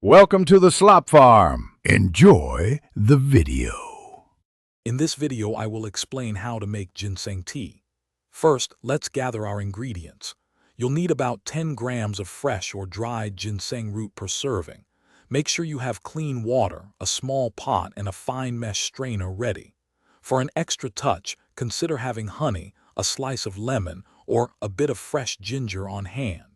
Welcome to the Slop Farm. Enjoy the video. In this video, I will explain how to make ginseng tea. First, let's gather our ingredients. You'll need about 10 grams of fresh or dried ginseng root per serving. Make sure you have clean water, a small pot, and a fine mesh strainer ready. For an extra touch, consider having honey, a slice of lemon, or a bit of fresh ginger on hand.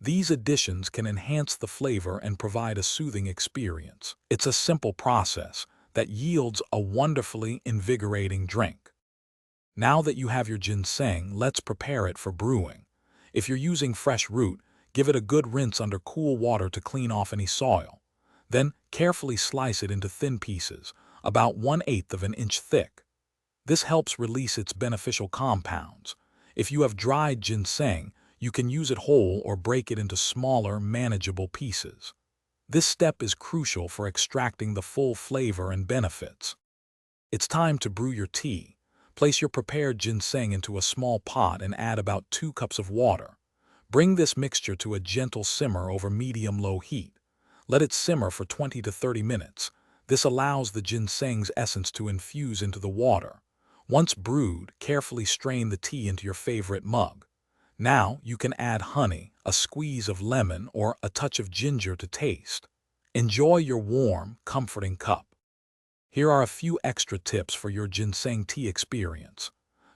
These additions can enhance the flavor and provide a soothing experience. It's a simple process that yields a wonderfully invigorating drink. Now that you have your ginseng, let's prepare it for brewing. If you're using fresh root, give it a good rinse under cool water to clean off any soil. Then carefully slice it into thin pieces, about 1/8 of an inch thick. This helps release its beneficial compounds. If you have dried ginseng, you can use it whole or break it into smaller, manageable pieces. This step is crucial for extracting the full flavor and benefits. It's time to brew your tea. Place your prepared ginseng into a small pot and add about 2 cups of water. Bring this mixture to a gentle simmer over medium-low heat. Let it simmer for 20 to 30 minutes. This allows the ginseng's essence to infuse into the water. Once brewed, carefully strain the tea into your favorite mug. Now you can add honey, a squeeze of lemon, or a touch of ginger to taste. Enjoy your warm, comforting cup. Here are a few extra tips for your ginseng tea experience.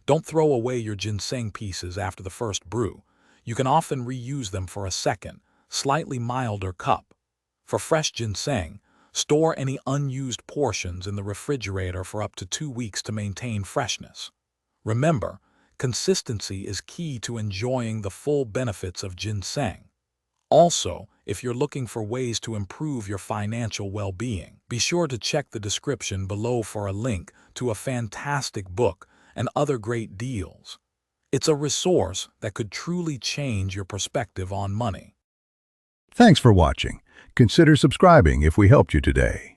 Don't throw away your ginseng pieces after the first brew. You can often reuse them for a second, slightly milder cup. For fresh ginseng, store any unused portions in the refrigerator for up to 2 weeks to maintain freshness. Remember, consistency is key to enjoying the full benefits of ginseng. Also, if you're looking for ways to improve your financial well-being, be sure to check the description below for a link to a fantastic book and other great deals. It's a resource that could truly change your perspective on money. Thanks for watching. Consider subscribing if we helped you today.